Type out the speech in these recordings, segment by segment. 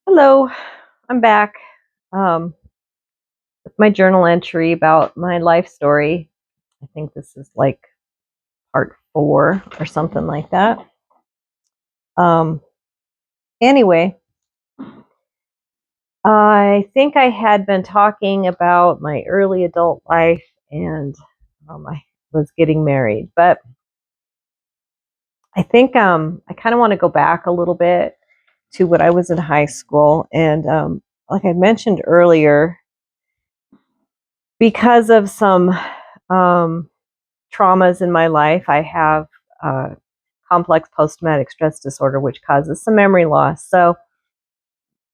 Hello, I'm back with my journal entry about my life story. I think this is like part 4 or something like that. Um, anyway, I think I had been talking about my early adult life and I was getting married, but I think I kind of want to go back a little bit to when I was in high school. And like I mentioned earlier, because of some um, traumas in my life. I have complex post traumatic stress disorder, which causes some memory loss. So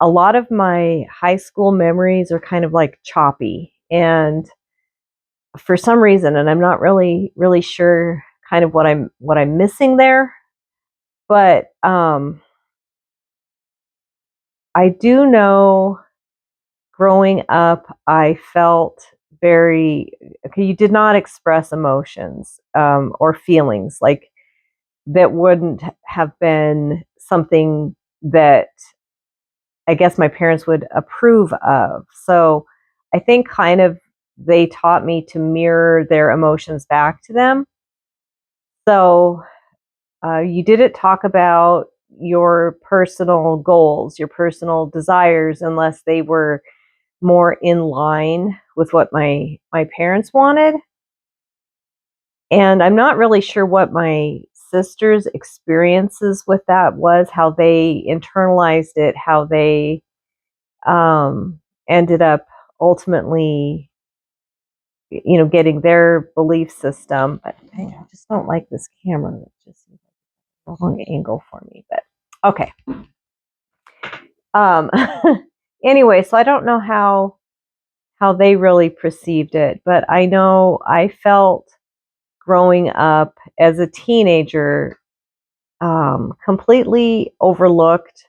a lot of my high school memories are kind of like choppy. And for some reason, and I'm not really sure kind of what I'm missing there, but I do know growing up, I felt very okay. You did not express emotions or feelings like that wouldn't have been something that I guess my parents would approve of. So I think kind of they taught me to mirror their emotions back to them. So you didn't talk about your personal goals, your personal desires, unless they were more in line with what my parents wanted. And I'm not really sure what my sister's experiences with that was, how they internalized it, how they ended up ultimately, getting their belief system. But I just don't like this camera. It's just a wrong angle for me. But okay. Um, anyway, so I don't know how they really perceived it, but I know I felt growing up as a teenager completely overlooked.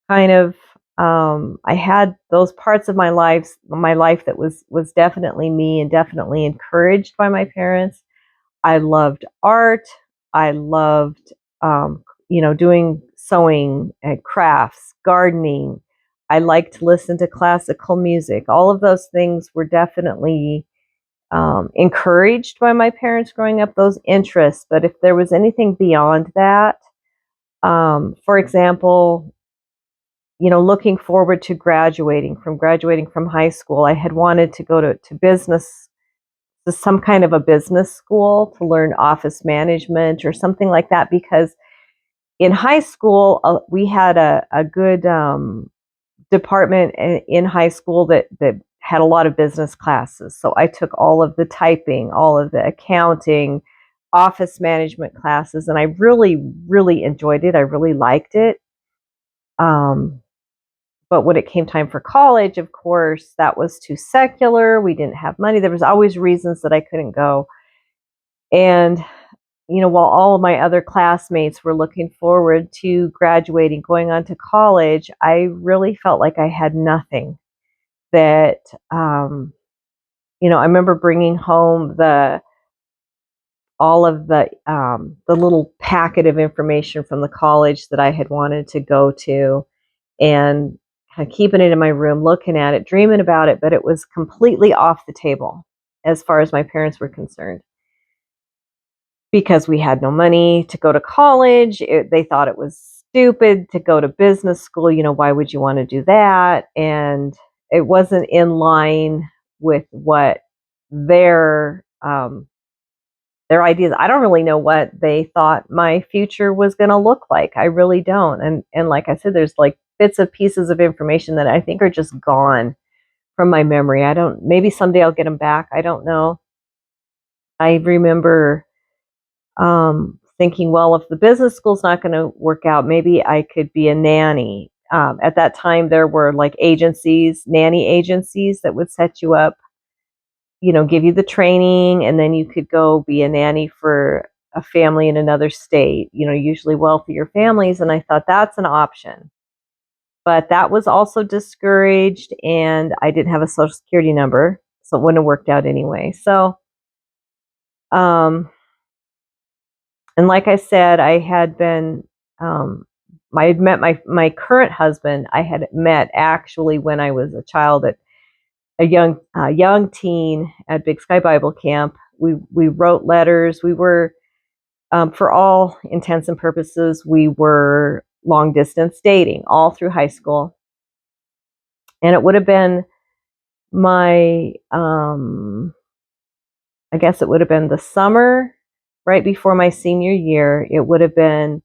Kind of, I had those parts of my life that was definitely me and definitely encouraged by my parents. I loved art. I loved, doing sewing and crafts, gardening. I liked to listen to classical music. All of those things were definitely encouraged by my parents growing up, those interests. But if there was anything beyond that, for example, looking forward to graduating from high school, I had wanted to go to business, to some kind of a business school to learn office management or something like that. Because in high school, we had a good department in high school that had a lot of business classes. So I took all of the typing, all of the accounting, office management classes, and I really enjoyed it. I really liked it. Um, but when it came time for college, of course, that was too secular. We didn't have money. There was always reasons that I couldn't go. And while all of my other classmates were looking forward to graduating, going on to college, I really felt like I had nothing. That I remember bringing home the all of the little packet of information from the college that I had wanted to go to, and kind of keeping it in my room, looking at it, dreaming about it, but it was completely off the table as far as my parents were concerned because we had no money to go to college. They thought it was stupid to go to business school. Why would you want to do that? And it wasn't in line with what their um, their ideas. I don't really know what they thought my future was going to look like. I really don't. And like I said, there's like bits of pieces of information that I think are just gone from my memory. I don't. Maybe someday I'll get them back. I don't know. I remember thinking, well, if the business school's not going to work out, maybe I could be a nanny. At that time, there were like agencies, nanny agencies that would set you up, give you the training, and then you could go be a nanny for a family in another state, usually wealthier families. And I thought that's an option. But that was also discouraged, and I didn't have a social security number, so it wouldn't have worked out anyway. So, um, and like I said, I had been I had met my current husband. I had met actually when I was a child, at a young teen at Big Sky Bible Camp. We wrote letters. We were, for all intents and purposes, we were long distance dating all through high school. And it would have been my, I guess it would have been the summer right before my senior year. It would have been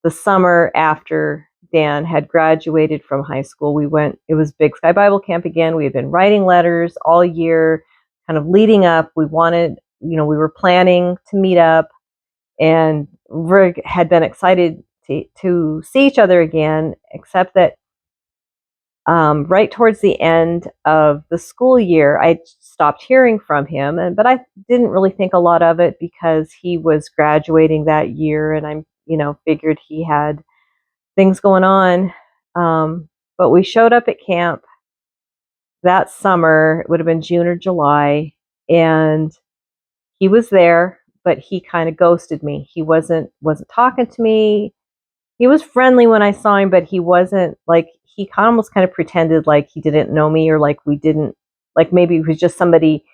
the summer after Dan had graduated from high school. It was Big Sky Bible Camp again. We had been writing letters all year, kind of leading up. We were planning to meet up, and we had been excited to see each other again, except that right towards the end of the school year, I stopped hearing from him, but I didn't really think a lot of it because he was graduating that year, and figured he had things going on. But we showed up at camp that summer. It would have been June or July, and he was there, but he kind of ghosted me. He wasn't talking to me. He was friendly when I saw him, but he wasn't like, he almost kind of pretended like he didn't know me, or like we didn't, like maybe it was just somebody,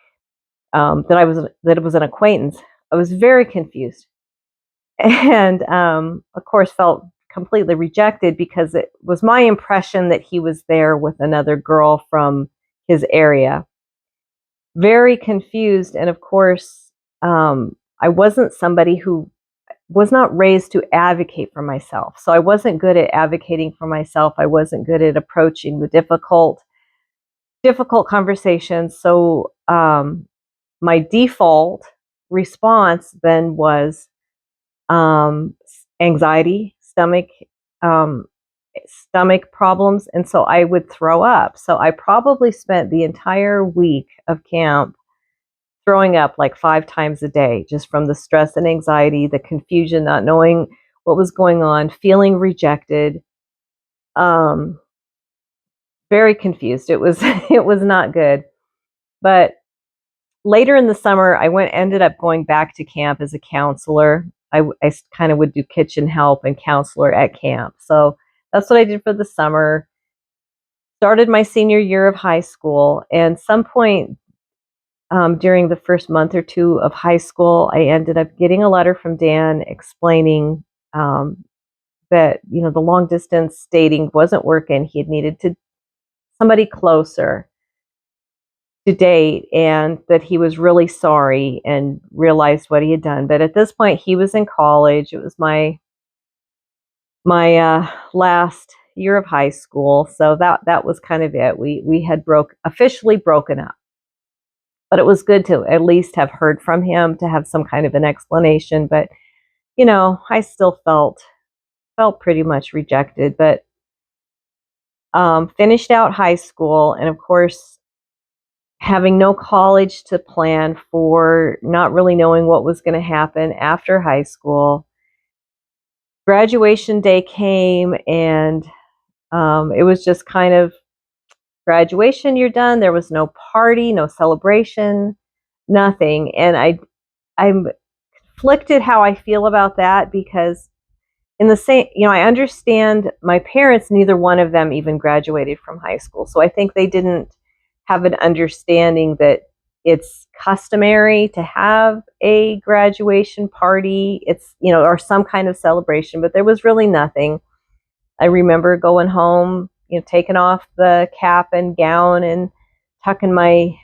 that it was an acquaintance. I was very confused, and of course felt completely rejected because it was my impression that he was there with another girl from his area. Very confused, and of course, I wasn't somebody who was not raised to advocate for myself. So I wasn't good at advocating for myself. I wasn't good at approaching the difficult conversations. So my default response then was um, anxiety, um, stomach problems, and so I would throw up. So I probably spent the entire week of camp throwing up like 5 times a day, just from the stress and anxiety, the confusion, not knowing what was going on, feeling rejected, um, very confused. It was it was not good. But later in the summer, ended up going back to camp as a counselor. I kind of would do kitchen help and counselor at camp. So that's what I did for the summer. Started my senior year of high school, and some point during the first month or two of high school, I ended up getting a letter from Dan explaining that the long distance dating wasn't working. He had needed to somebody closer to date, and that he was really sorry and realized what he had done. But at this point, he was in college. It was my last year of high school, so that was kind of it. We had officially broken up. But it was good to at least have heard from him, to have some kind of an explanation. But I still felt pretty much rejected. But finished out high school, and of course, having no college to plan for, not really knowing what was going to happen after high school. Graduation day came, and it was just kind of graduation, you're done. There was no party, no celebration, nothing. And I'm conflicted how I feel about that, because in the same, I understand my parents, neither one of them even graduated from high school. So I think they didn't have an understanding that it's customary to have a graduation party. It's, or some kind of celebration, but there was really nothing. I remember going home, taking off the cap and gown and tucking my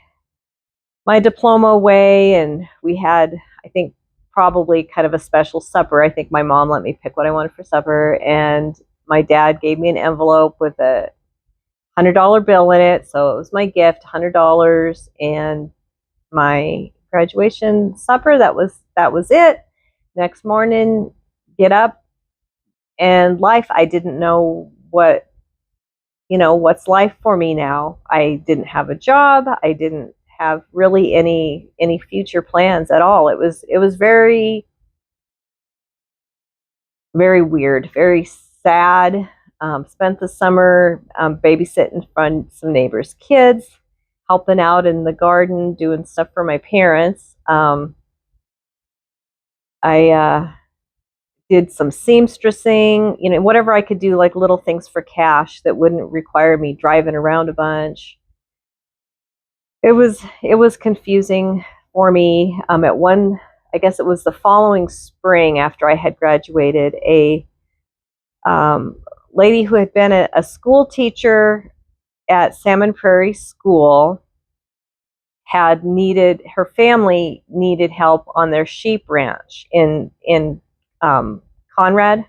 diploma away, and we had, I think, probably kind of a special supper. I think my mom let me pick what I wanted for supper, and my dad gave me an envelope with a $100 bill in it. So it was my gift, $100, and my graduation supper. That was it. Next morning, get up, and life. I didn't know what's life for me now. I didn't have a job. I didn't have really any future plans at all. It was very, very weird, very sad. Spent the summer babysitting from some neighbors' kids, helping out in the garden, doing stuff for my parents. I did some seamstressing, whatever I could do, like little things for cash that wouldn't require me driving around a bunch. It was confusing for me. I guess it was the following spring after I had graduated, a um, lady who had been a school teacher at Salmon Prairie School her family needed help on their sheep ranch in Conrad,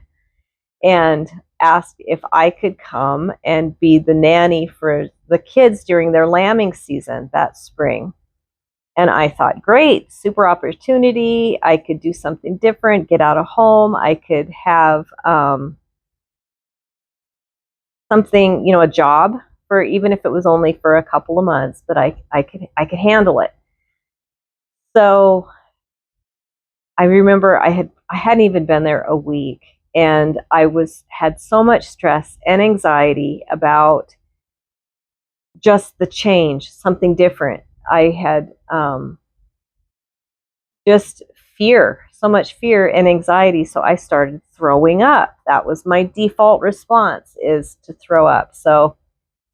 and asked if I could come and be the nanny for the kids during their lambing season that spring. And I thought, great, super opportunity. I could do something different, get out of home. I could have something, a job, for even if it was only for a couple of months, but I could handle it. So I remember I hadn't even been there a week, and I had so much stress and anxiety about just the change, something different. I had just fear, so much fear and anxiety. So I started throwing up. That was my default response, is to throw up. So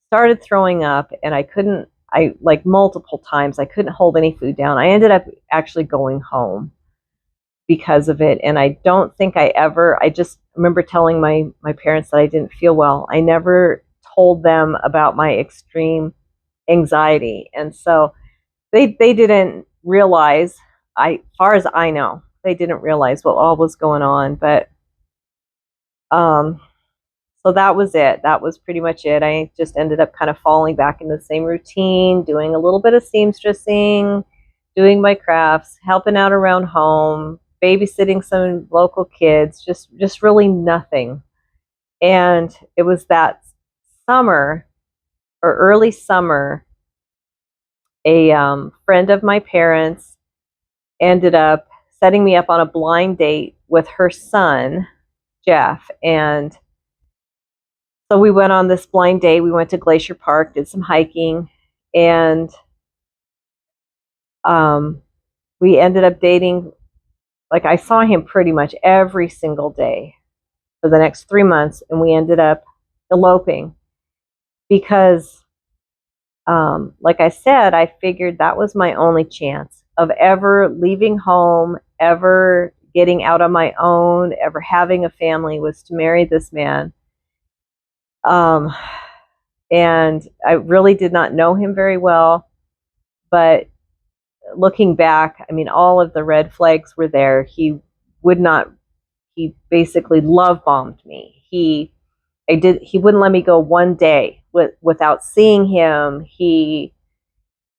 started throwing up, and I like multiple times, I couldn't hold any food down. I ended up actually going home because of it. And I just remember telling my parents that I didn't feel well. I never told them about my extreme anxiety. And so they didn't realize, far as I know, they didn't realize what all was going on. But um, so that was it. That was pretty much it. I just ended up kind of falling back into the same routine, doing a little bit of seamstressing, doing my crafts, helping out around home, babysitting some local kids, just really nothing. And it was that summer, or early summer, a friend of my parents ended up setting me up on a blind date with her son, Jeff. And so we went on this blind date. We went to Glacier Park, did some hiking, and we ended up dating. Like, I saw him pretty much every single day for the next 3 months, and we ended up eloping because, like I said, I figured that was my only chance of ever leaving home, ever getting out on my own, ever having a family, was to marry this man. Um, and I really did not know him very well, but looking back, I mean, all of the red flags were there. Would not, he basically love bombed me. He wouldn't let me go one day without seeing him. He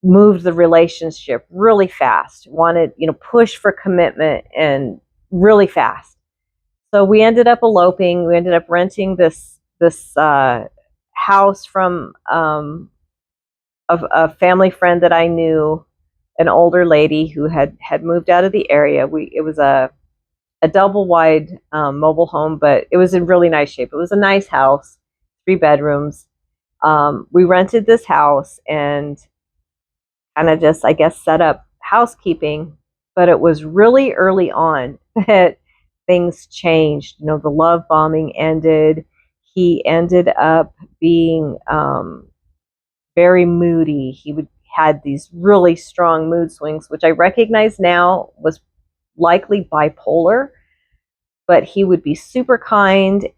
moved the relationship really fast, wanted, push for commitment, and really fast. So we ended up eloping. We ended up renting this house from a family friend that I knew, an older lady who had moved out of the area. It was a double wide mobile home, but it was in really nice shape. It was a nice house, 3 bedrooms. We rented this house and kind of just, I guess, set up housekeeping. But it was really early on that things changed. The love bombing ended. He ended up being very moody. Had these really strong mood swings, which I recognize now was likely bipolar. But he would be super kind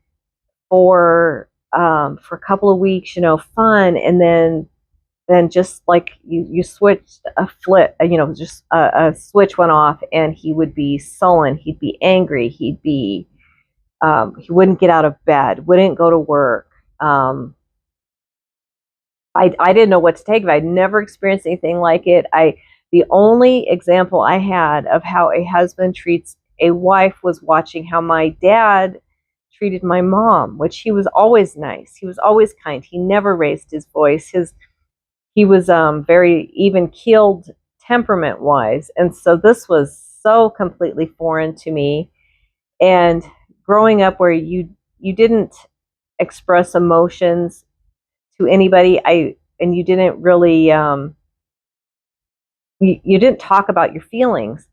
for a couple of weeks, fun, and then just like you switched a flip, just a switch went off, and he would be sullen. He'd be angry. He wouldn't get out of bed, wouldn't go to work. I didn't know what to take of it. I'd never experienced anything like it. The only example I had of how a husband treats a wife was watching how my dad treated my mom, which he was always nice. He was always kind. He never raised his voice. He was very even keeled temperament wise. And so this was so completely foreign to me. And growing up where you didn't express emotions to anybody, and you didn't really you didn't talk about your feelings.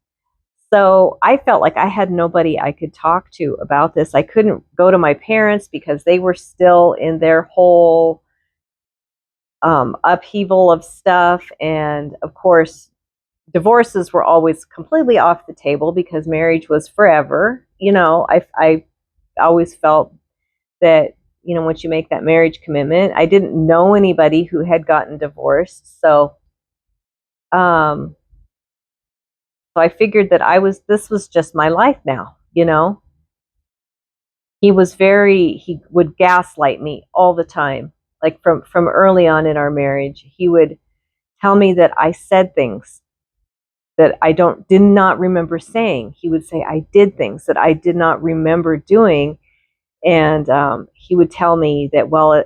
So I felt like I had nobody I could talk to about this. I couldn't go to my parents because they were still in their whole upheaval of stuff. And of course, divorces were always completely off the table because marriage was forever. I always felt that, once you make that marriage commitment, I didn't know anybody who had gotten divorced. Um, so I figured that this was just my life now. He would gaslight me all the time. Like from early on in our marriage, he would tell me that I said things that I did not remember saying. He would say I did things that I did not remember doing, and he would tell me that, well,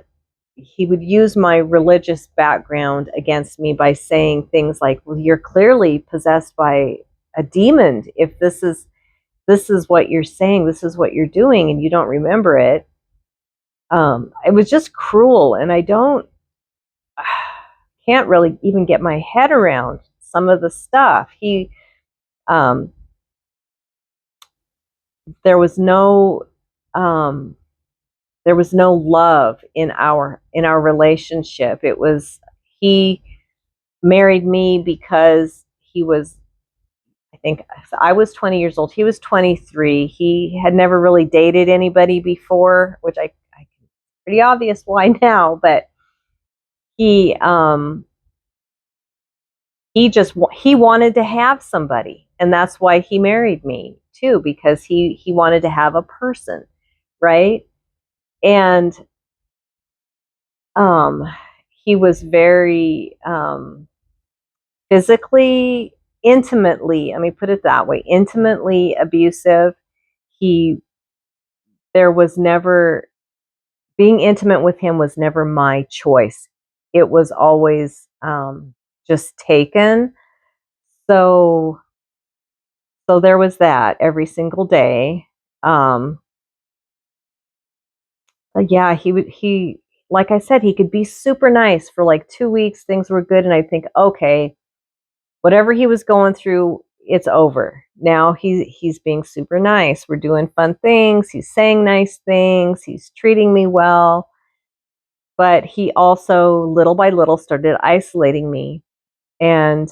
he would use my religious background against me by saying things like, well, you're clearly possessed by a demon if this is what you're saying, this is what you're doing, and you don't remember it. It was just cruel, and I can't really even get my head around some of the stuff. Um, there was no, um, there was no love in our relationship. He married me because he was, I think I was 20 years old. He was 23. He had never really dated anybody before, which I pretty obvious why now, but he um he wanted to have somebody, and that's why he married me too, because he wanted to have a person, right? And um he was very physically, intimately, let me put it that way, intimately abusive. He there was never Being intimate with him was never my choice. It was always just taken. So there was that every single day. Um, yeah, he like I said, he could be super nice for like 2 weeks. Things were good, and I think, okay, whatever he was going through, it's over. Now he's being super nice. We're doing fun things. He's saying nice things. He's treating me well. But he also, little by little, started isolating me, and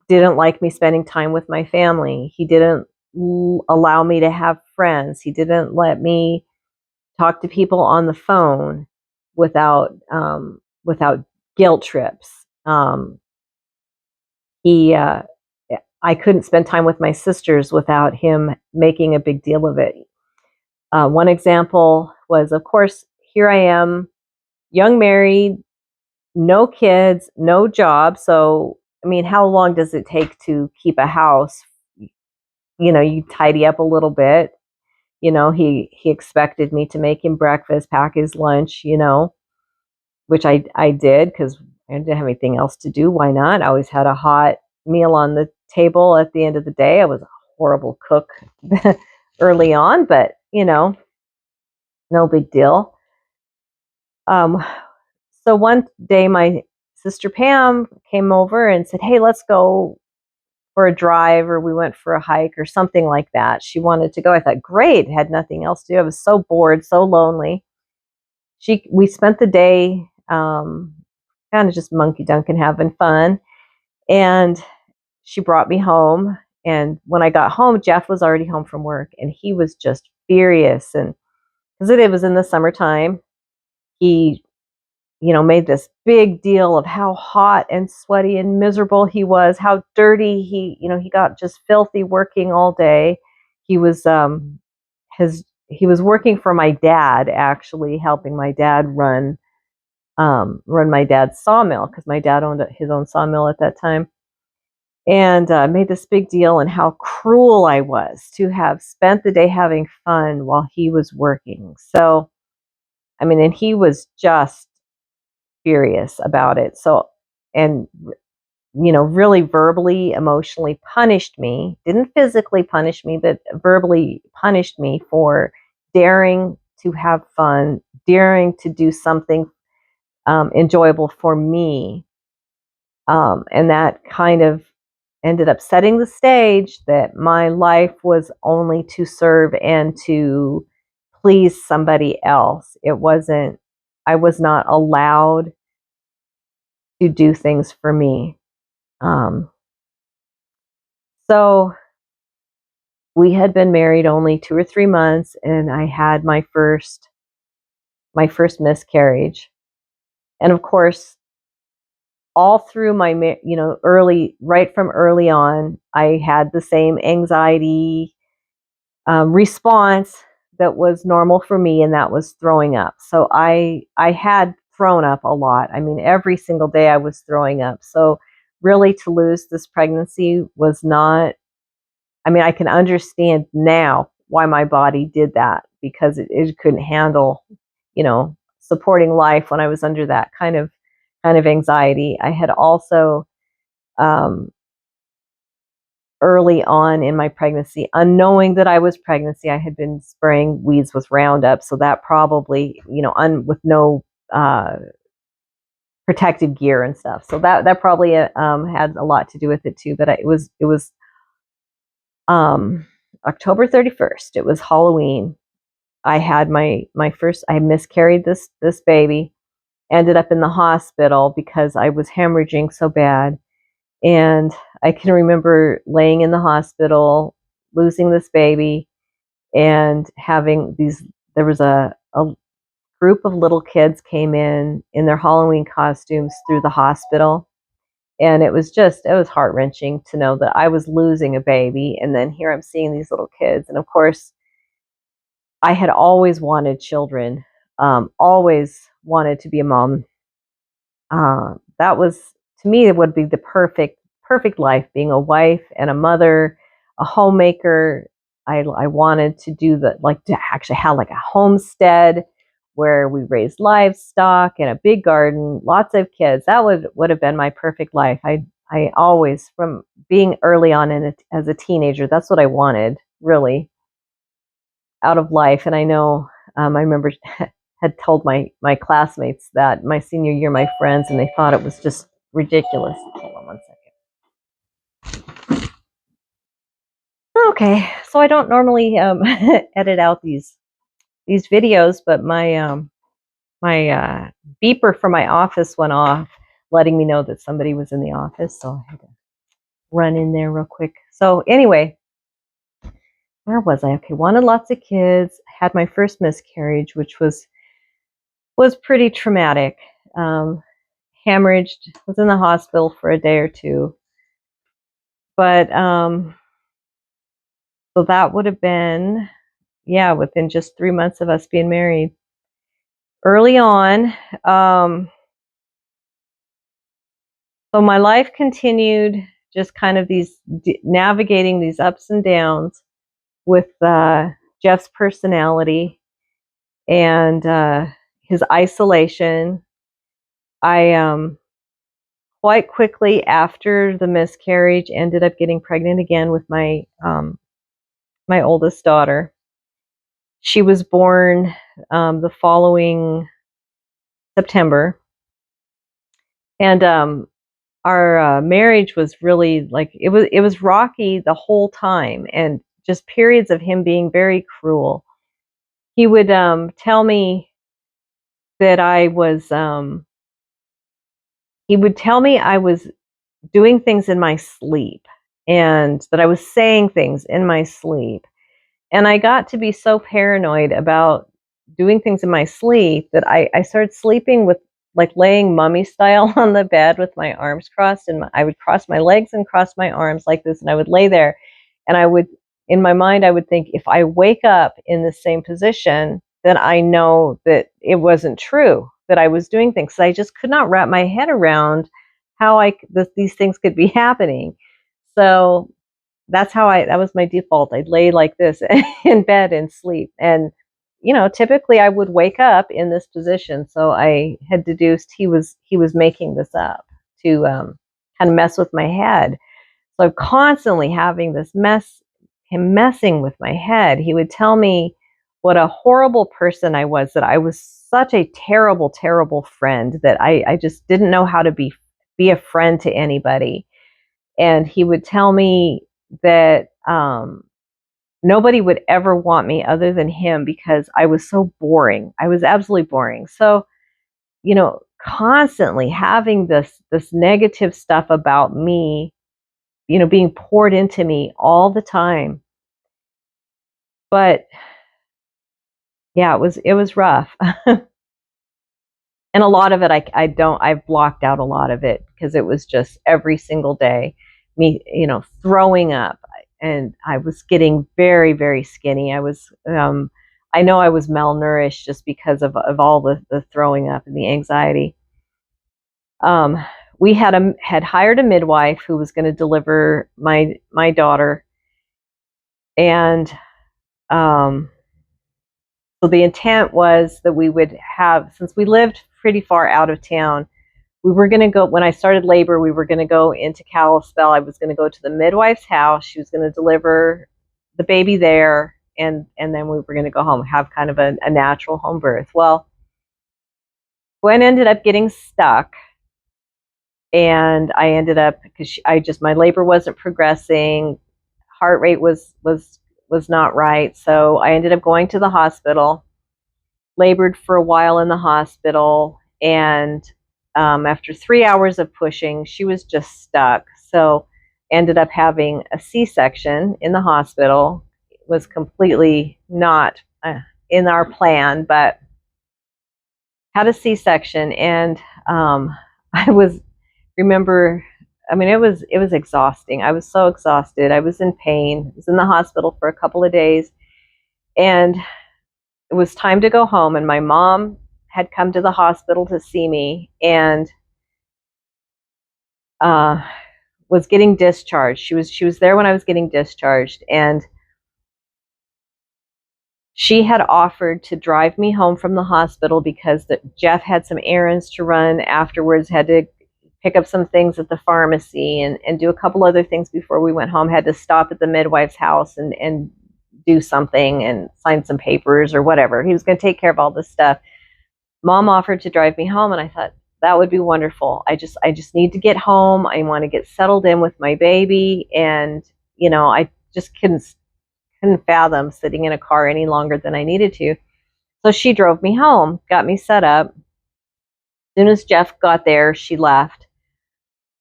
didn't like me spending time with my family. He didn't allow me to have friends. He didn't let me talk to people on the phone without guilt trips. He I couldn't spend time with my sisters without him making a big deal of it. One example was, of course, here I am, young married, no kids, no job. So, I mean, how long does it take to keep a house? You tidy up a little bit. He expected me to make him breakfast, pack his lunch, which I did because I didn't have anything else to do. Why not? I always had a hot meal on the table at the end of the day. I was a horrible cook early on, but no big deal. Um, so one day, my sister Pam came over and said, "Hey, let's go for a drive," or we went for a hike or something like that. She wanted to go. I thought, great, had nothing else to do. I was so bored, so lonely. We spent the day kind of just monkey dunking, having fun. And she brought me home. And when I got home, Jeff was already home from work, and he was just furious. And because it was in the summertime, he made this big deal of how hot and sweaty and miserable he was, how dirty he got, just filthy working all day. He was he was working for my dad, actually helping my dad run my dad's sawmill, because my dad owned his own sawmill at that time. And made this big deal and how cruel I was to have spent the day having fun while he was working. So, I mean, and he was just furious about it. So, and really verbally, emotionally punished me. Didn't physically punish me, but verbally punished me for daring to have fun, daring to do something enjoyable for me. And that kind of ended up setting the stage that my life was only to serve and to please somebody else. I was not allowed to do things for me. Um, so we had been married only 2 or 3 months, and I had my first miscarriage. And of course, all through right from early on, I had the same anxiety response that was normal for me, and that was throwing up. So I had thrown up a lot. I mean, every single day I was throwing up. So really, to lose this pregnancy was not. I mean, I can understand now why my body did that, because it couldn't handle, supporting life when I was under that kind of anxiety. I had also um, early on in my pregnancy, unknowing that I was pregnancy, I had been spraying weeds with Roundup, so that probably, with no uh, protective gear and stuff, so that probably had a lot to do with it too. But it was um, October 31st. It was Halloween. I had my first. I miscarried this baby. Ended up in the hospital because I was hemorrhaging so bad. And I can remember laying in the hospital, losing this baby, and having these. There was a group of little kids came in their Halloween costumes through the hospital. And it was heart wrenching to know that I was losing a baby. And then here I'm seeing these little kids. And of course, I had always wanted children, always wanted to be a mom. That was, to me, it would be the perfect life, being a wife and a mother, a homemaker. I wanted to do to actually have like a homestead where we raised livestock and a big garden, lots of kids. That would have been my perfect life. I always, from being early on as a teenager, that's what I wanted, really, out of life. And I know, I remember had told my classmates that my senior year, my friends, and they thought it was just ridiculous. Hold on one second. Okay, so I don't normally edit out these videos, but my beeper from my office went off, letting me know that somebody was in the office. So I had to run in there real quick. So anyway, where was I? Okay, wanted lots of kids. Had my first miscarriage, which was pretty traumatic. Um, Hemorrhaged, was in the hospital for a day or two. But so that would have been, yeah, within just 3 months of us being married. Early on, so my life continued, just kind of navigating these ups and downs with Jeff's personality and his isolation. I quite quickly after the miscarriage ended up getting pregnant again with my oldest daughter. She was born the following September, and our marriage was really like it was rocky the whole time, and just periods of him being very cruel. He would tell me that he would tell me I was doing things in my sleep, and that I was saying things in my sleep. And I got to be so paranoid about doing things in my sleep that I started sleeping with, like, laying mummy style on the bed with my arms crossed, and I would cross my legs and cross my arms like this, and I would lay there, and in my mind, I would think, if I wake up in the same position, then I know that it wasn't true, that I was doing things. So I just could not wrap my head around how these things could be happening. So that was my default. I'd lay like this in bed and sleep. And, typically I would wake up in this position. So I had deduced he was making this up to kind of mess with my head. So I'm constantly having him messing with my head. He would tell me what a horrible person I was, that I was such a terrible, terrible friend, that I just didn't know how to be a friend to anybody. and he would tell me that nobody would ever want me other than him because I was so boring. I was absolutely boring. So, constantly having this negative stuff about me, being poured into me all the time. But yeah, it was rough. And a lot of it, I've blocked out a lot of it because it was just every single day, me, throwing up. And I was getting very, very skinny. I know I was malnourished just because of all the throwing up and the anxiety. Um, we had hired a midwife who was going to deliver my daughter, and um, so the intent was that we would have, since we lived pretty far out of town, we were going to go, when I started labor, we were going to go into Kalispell. I was going to go to the midwife's house. She was going to deliver the baby there, and then we were going to go home, have kind of a natural home birth. Well, Gwen ended up getting stuck, and I ended up, because my labor wasn't progressing, heart rate was not right, so I ended up going to the hospital, labored for a while in the hospital, and after 3 hours of pushing, she was just stuck. So ended up having a C-section in the hospital. It was completely not in our plan, but had a C-section, and I was remember. I mean, it was exhausting. I was so exhausted. I was in pain. I was in the hospital for a couple of days, and it was time to go home. And my mom had come to the hospital to see me, and was getting discharged. She was there when I was getting discharged, and she had offered to drive me home from the hospital because Jeff had some errands to run afterwards, had to pick up some things at the pharmacy and do a couple other things before we went home, had to stop at the midwife's house and do something and sign some papers or whatever. He was going to take care of all this stuff. Mom offered to drive me home, and I thought that would be wonderful. I just need to get home. I want to get settled in with my baby, and I just couldn't fathom sitting in a car any longer than I needed to. So she drove me home, got me set up. As soon as Jeff got there, she left.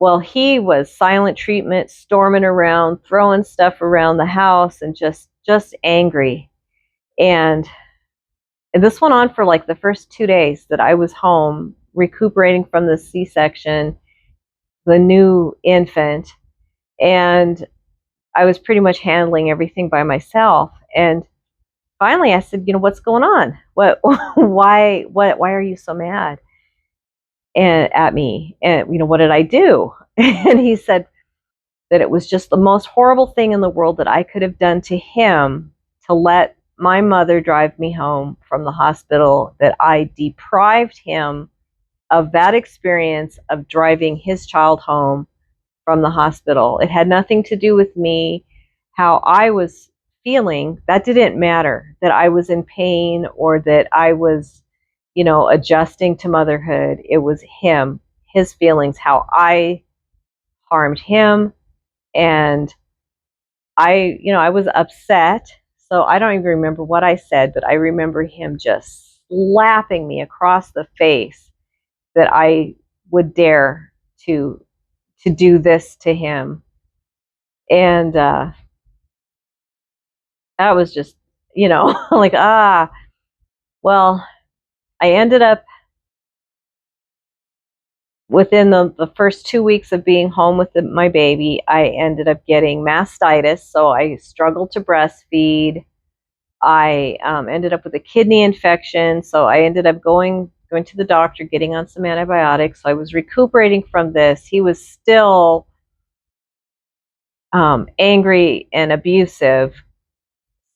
Well, he was silent treatment, storming around, throwing stuff around the house, and just angry. And this went on for like the first 2 days that I was home, recuperating from the C-section, the new infant, and I was pretty much handling everything by myself. And finally I said, what's going on? Why are you so mad at me? And, what did I do? And he said that it was just the most horrible thing in the world that I could have done to him to let my mother drive me home from the hospital, that I deprived him of that experience of driving his child home from the hospital. It had nothing to do with me, how I was feeling. That didn't matter, that I was in pain or that I was, adjusting to motherhood. It was him, his feelings, how I harmed him. And I was upset. So I don't even remember what I said, but I remember him just slapping me across the face that I would dare to do this to him. And that was just, like, well, I ended up, within the first 2 weeks of being home with my baby, I ended up getting mastitis. So I struggled to breastfeed. I ended up with a kidney infection. So I ended up going to the doctor, getting on some antibiotics. So I was recuperating from this. He was still angry and abusive.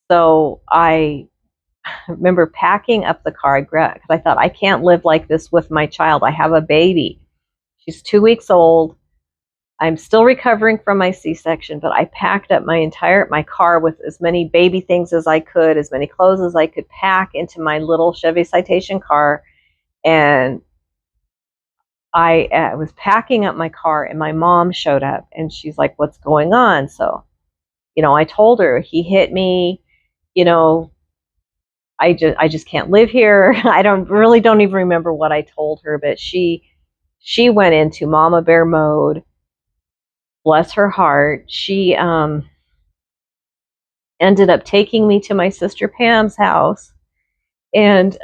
So I remember packing up the car because I thought, I can't live like this with my child. I have a baby. She's 2 weeks old. I'm still recovering from my C-section, but I packed up my car with as many baby things as I could, as many clothes as I could pack into my little Chevy Citation car. And I was packing up my car and my mom showed up and she's like, "What's going on?" So, I told her he hit me, you know, I just can't live here. I don't even remember what I told her, but she went into mama bear mode. Bless her heart. She ended up taking me to my sister Pam's house, and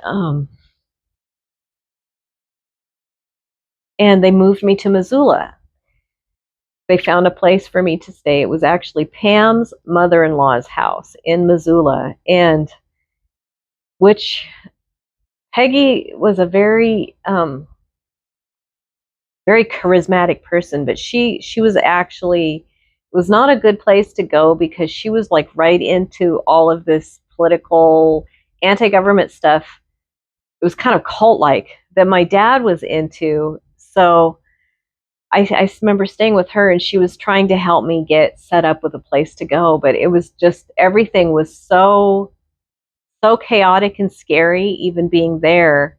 and they moved me to Missoula. They found a place for me to stay. It was actually Pam's mother-in-law's house in Missoula, and which Peggy was a very charismatic person, but she was actually, it was not a good place to go because she was like right into all of this political anti-government stuff. It was kind of cult like that my dad was into. So I remember staying with her and she was trying to help me get set up with a place to go, but it was just everything was so chaotic and scary even being there.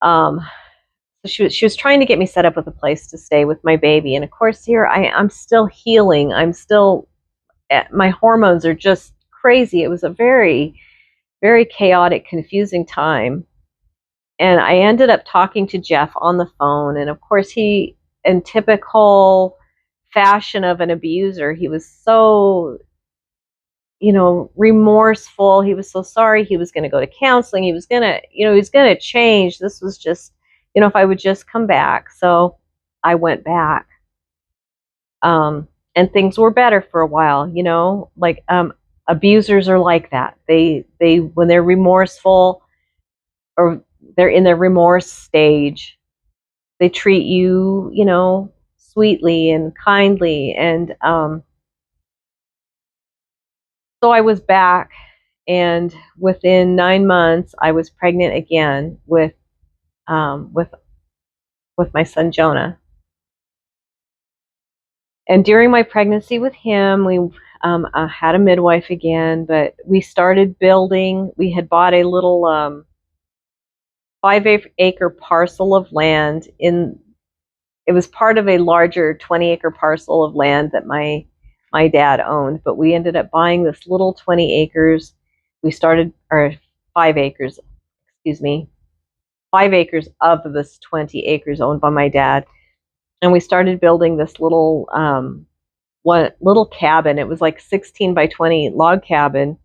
Um, so she was trying to get me set up with a place to stay with my baby, and of course here I'm still healing. I'm still, my hormones are just crazy. It was a very chaotic, confusing time. And I ended up talking to Jeff on the phone, and of course he, in typical fashion of an abuser, he was so, remorseful. He was so sorry. He was going to go to counseling. He was going to, he was going to change. This was just, if I would just come back. So I went back. And things were better for a while, like, abusers are like that. They, when they're remorseful or they're in their remorse stage, they treat you, sweetly and kindly. And so I was back, and within 9 months, I was pregnant again um, with with my son Jonah. And during my pregnancy with him, we had a midwife again, but we started building. We had bought a little 5-acre parcel of land in. It was part of a larger 20-acre parcel of land that my dad owned, but we ended up buying this little 20 acres. We started, or 5 acres, excuse me, 5 acres of this 20 acres owned by my dad, and we started building this little one little cabin. It was like 16 by 20 log cabin.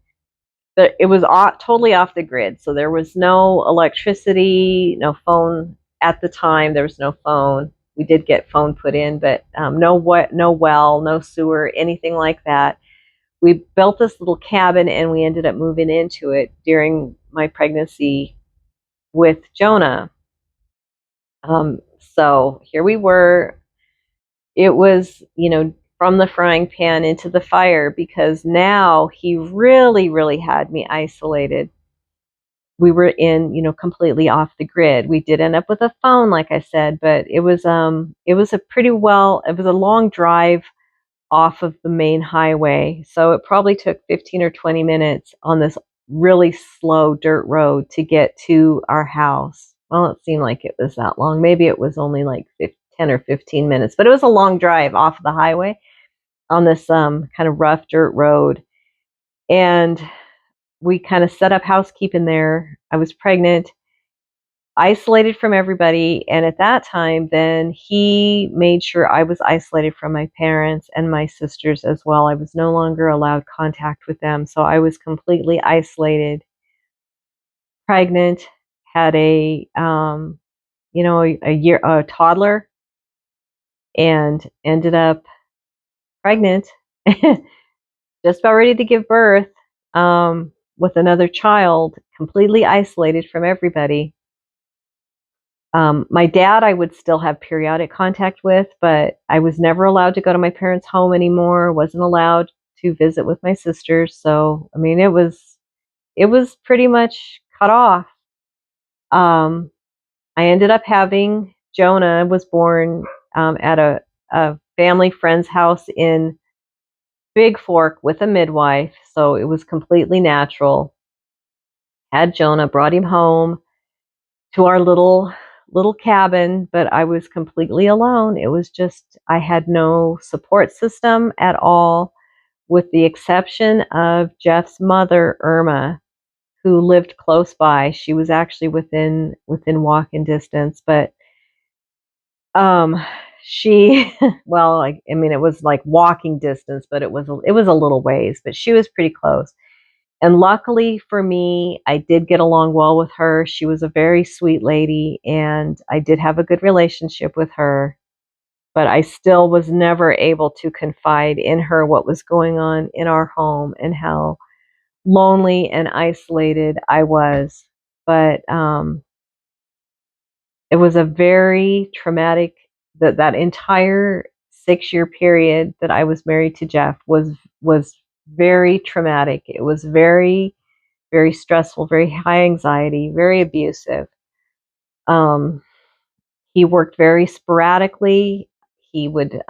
But it was totally off the grid, so there was no electricity, no phone at the time. There was no phone. We did get phone put in, but no well, no sewer, anything like that. We built this little cabin, and we ended up moving into it during my pregnancy with Jonah. So here we were. It was, from the frying pan into the fire, because now he really, really had me isolated. We were in, completely off the grid. We did end up with a phone, like I said, but it was a long drive off of the main highway. So it probably took 15 or 20 minutes on this really slow dirt road to get to our house. Well, it seemed like it was that long. Maybe it was only like 10 or 15 minutes, but it was a long drive off of the highway on this kind of rough dirt road. And we kind of set up housekeeping there. I was pregnant, isolated from everybody. And at that time, then he made sure I was isolated from my parents and my sisters as well. I was no longer allowed contact with them. So I was completely isolated, pregnant, had a toddler, and ended up pregnant, just about ready to give birth, with another child, completely isolated from everybody. My dad, I would still have periodic contact with, but I was never allowed to go to my parents' home anymore. Wasn't allowed to visit with my sisters. So, I mean, it was pretty much cut off. Um, I ended up having Jonah was born at a family friend's house in Big Fork with a midwife, so it was completely natural. Had Jonah, brought him home to our little little cabin, but I was completely alone. It was just, I had no support system at all, with the exception of Jeff's mother, Irma, who lived close by. She was actually within walking distance, but um she well, like, I mean, it was like walking distance, but it was a little ways, but she was pretty close. And luckily for me, I did get along well with her. She was a very sweet lady, and I did have a good relationship with her, but I still was never able to confide in her what was going on in our home and how lonely and isolated I was. But it was a very traumatic, that entire 6-year period that I was married to Jeff was very traumatic. It was very, very stressful, very high anxiety, very abusive. Um, he worked very sporadically. He would,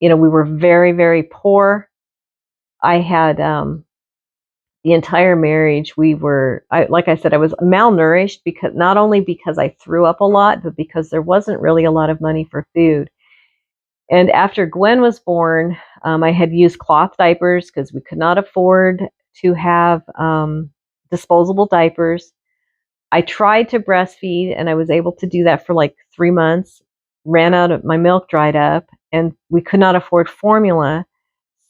we were very, very poor. I had, the entire marriage, like I said, I was malnourished, because not only because I threw up a lot, but because there wasn't really a lot of money for food. And after Gwen was born, I had used cloth diapers because we could not afford to have disposable diapers. I tried to breastfeed, and I was able to do that for like 3 months. Ran out of my milk, dried up, and we could not afford formula.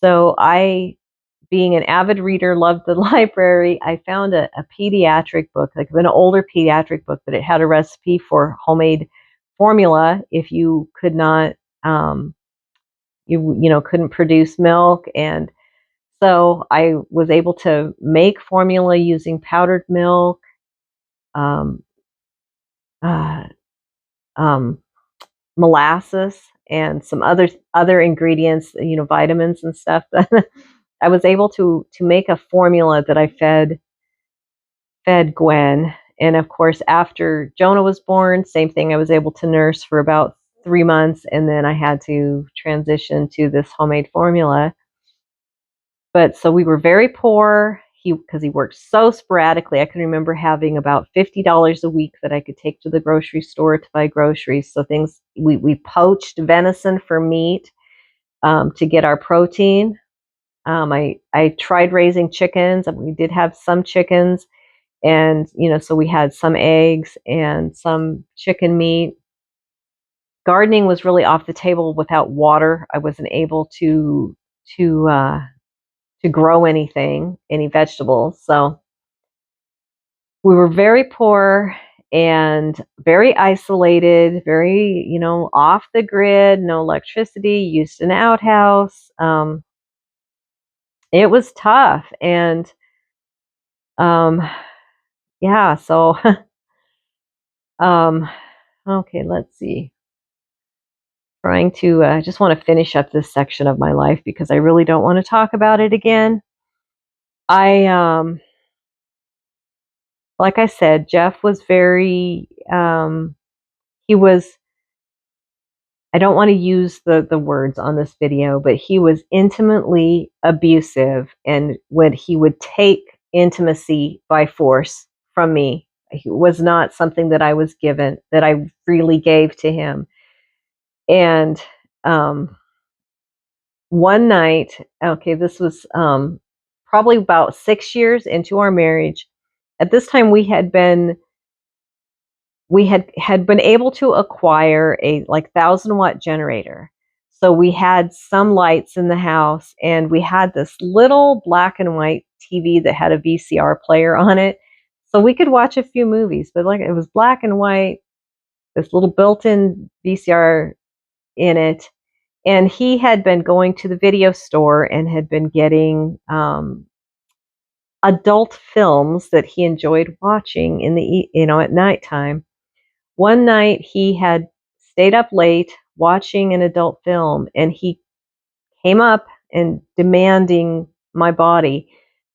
So I, being an avid reader, loved the library. I found a pediatric book, like an older pediatric book, but it had a recipe for homemade formula if you could not, couldn't produce milk. And so I was able to make formula using powdered milk, um, uh, um, molasses, and some other ingredients, vitamins and stuff. I was able to make a formula that I fed Gwen. And of course, after Jonah was born, same thing. I was able to nurse for about 3 months, and then I had to transition to this homemade formula. But so we were very poor. Because he worked so sporadically, I can remember having about $50 a week that I could take to the grocery store to buy groceries. So things, we poached venison for meat, to get our protein. I tried raising chickens, and we did have some chickens, and so we had some eggs and some chicken meat. Gardening was really off the table. Without water, I wasn't able to uh, to grow any vegetables. So we were very poor and very isolated, very, off the grid, no electricity, used an outhouse. It was tough. And um, yeah, so um, okay, let's see. Trying to just want to finish up this section of my life because I really don't want to talk about it again. I Like I said, Jeff was very, he was, I don't want to use the words on this video, but he was intimately abusive, and when he would take intimacy by force from me. It was not something that I was given, that I freely gave to him. And um one night, okay, this was probably about 6 years into our marriage. At this time, we had been able to acquire a like 1,000-watt generator. So we had some lights in the house, and we had this little black and white TV that had a VCR player on it. So we could watch a few movies, but like, it was black and white, this little built-in VCR in it. And he had been going to the video store and had been getting adult films that he enjoyed watching at nighttime. One night he had stayed up late watching an adult film, and he came up and demanding my body.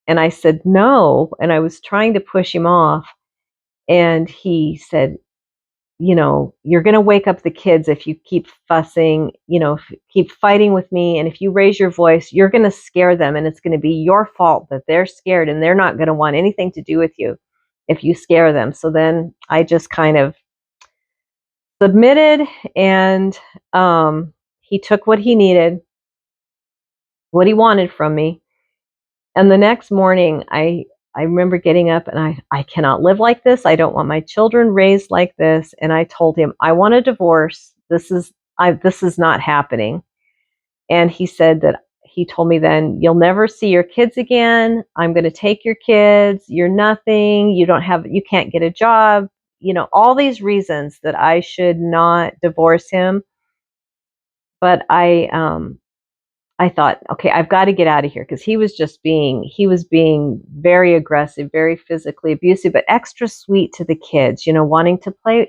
And I said no, and I was trying to push him off. And he said, you're going to wake up the kids if you keep fussing, keep fighting with me. And if you raise your voice, you're going to scare them. And it's going to be your fault that they're scared, and they're not going to want anything to do with you if you scare them. So then I just kind of submitted, and he took what he needed, what he wanted from me. And the next morning, I remember getting up and I cannot live like this. I don't want my children raised like this. And I told him, I want a divorce. This is not happening. And he said that he told me then, you'll never see your kids again. I'm going to take your kids. You're nothing. You can't get a job. All these reasons that I should not divorce him. But I thought, okay, I've got to get out of here because he was being very aggressive, very physically abusive, but extra sweet to the kids, wanting to play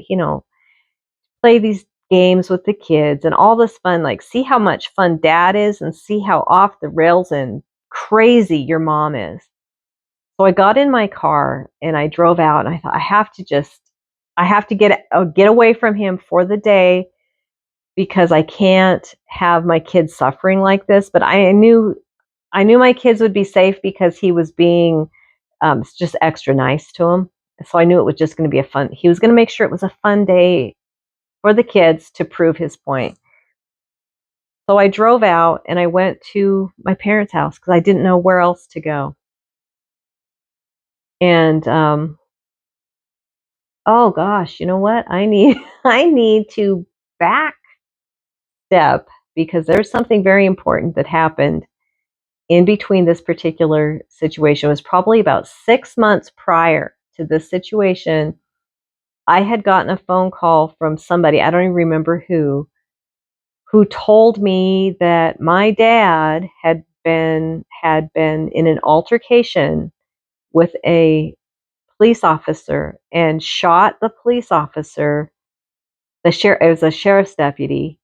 these games with the kids and all this fun, like see how much fun dad is and see how off the rails and crazy your mom is. So I got in my car and I drove out and I thought I have to get away from him for the day because I can't have my kids suffering like this. But I knew my kids would be safe because he was being just extra nice to them. So I knew it was just going to be he was going to make sure it was a fun day for the kids to prove his point. So I drove out and I went to my parents' house because I didn't know where else to go. And oh gosh, you know what? I need to back step because there's something very important that happened in between this particular situation. It was probably about 6 months prior to this situation. I had gotten a phone call from somebody, I don't even remember who told me that my dad had been in an altercation with a police officer and shot the police officer. It was a sheriff's deputy.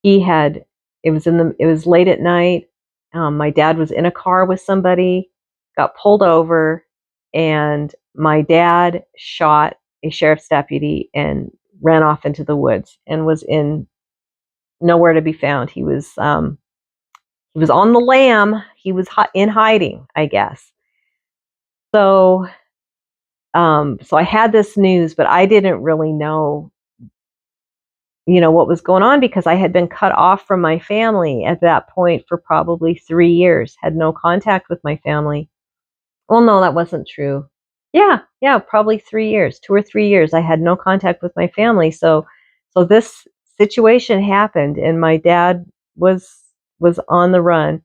He had it was late at night. My dad was in a car with somebody, got pulled over, and my dad shot a sheriff's deputy and ran off into the woods and was in nowhere to be found. He was on the lam. He was in hiding, I guess. So so I had this news, but I didn't really know, what was going on because I had been cut off from my family at that point for probably 3 years, had no contact with my family. Well, no, that wasn't true. Yeah, probably 3 years, 2 or 3 years. I had no contact with my family. So this situation happened and my dad was on the run.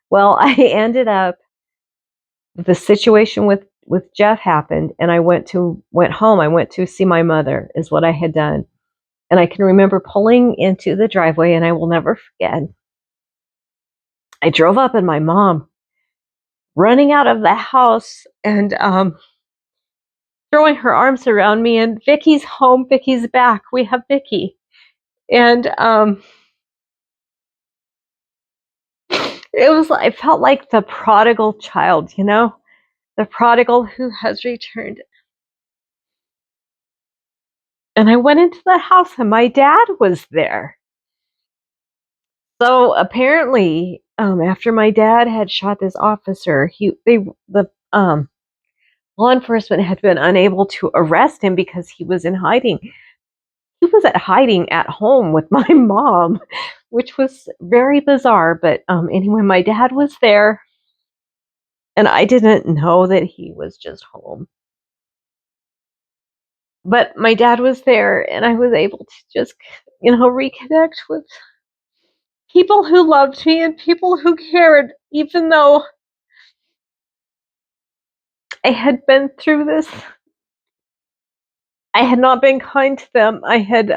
Well, I ended up the situation with Jeff happened and I went home. I went to see my mother is what I had done. And I can remember pulling into the driveway and I will never forget. I drove up and my mom running out of the house and throwing her arms around me and Vicky's home, Vicky's back. We have Vicky. And I felt like the prodigal child, the prodigal who has returned. And I went into the house and my dad was there. So apparently, after my dad had shot this officer, the law enforcement had been unable to arrest him because he was in hiding. He was at hiding at home with my mom, which was very bizarre. But anyway, my dad was there, and I didn't know that he was just home. But my dad was there, and I was able to just, reconnect with people who loved me and people who cared, even though I had been through this. I had not been kind to them. I had,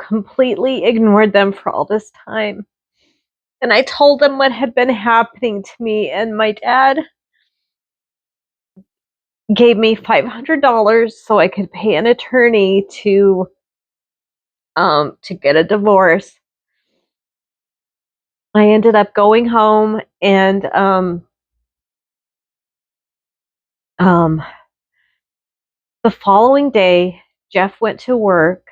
completely ignored them for all this time. And I told them what had been happening to me, and my dad gave me $500 so I could pay an attorney to get a divorce. I ended up going home and um, the following day, Jeff went to work.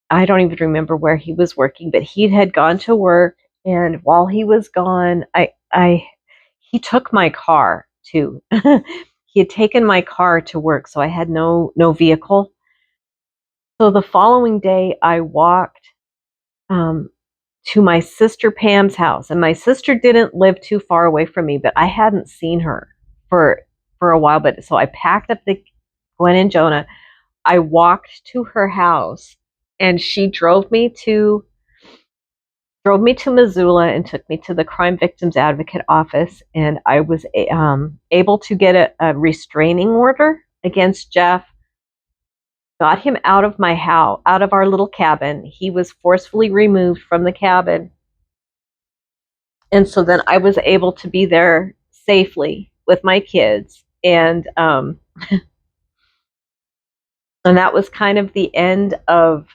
I don't even remember where he was working, but he had gone to work, and while he was gone, he took my car too. he had taken my car to work, so I had no vehicle. So the following day, I walked um, to my sister Pam's house, and my sister didn't live too far away from me, but I hadn't seen her for for a while. But so I packed up the Gwen and Jonah. I walked to her house, and she drove me to Missoula and took me to the Crime Victims Advocate office, and I was able to get a restraining order against Jeff. Got him out of my house, out of our little cabin. He was forcefully removed from the cabin, and so then I was able to be there safely with my kids, and that was kind of the end of.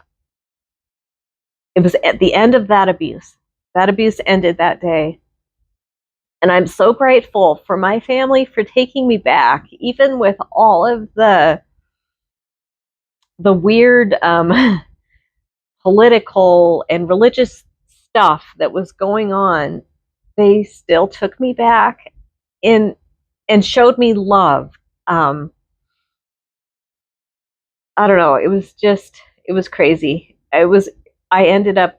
It was at the end of that abuse. That abuse ended that day. And I'm so grateful for my family for taking me back, even with all of the weird political and religious stuff that was going on. They still took me back in and showed me love. Um, I don't know. It was crazy. I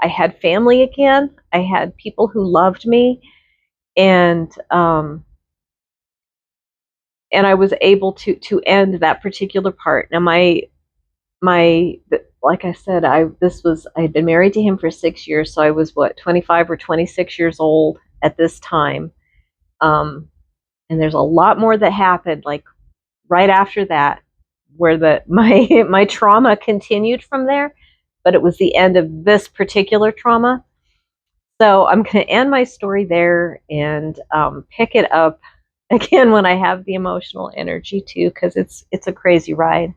had family again. I had people who loved me, and and I was able to end that particular part. Now my like I said, I had been married to him for 6 years, so I was what, 25 or 26 years old at this time. Um, and there's a lot more that happened like right after that, where the my my trauma continued from there, but it was the end of this particular trauma. So I'm going to end my story there and pick it up again when I have the emotional energy to, because it's a crazy ride.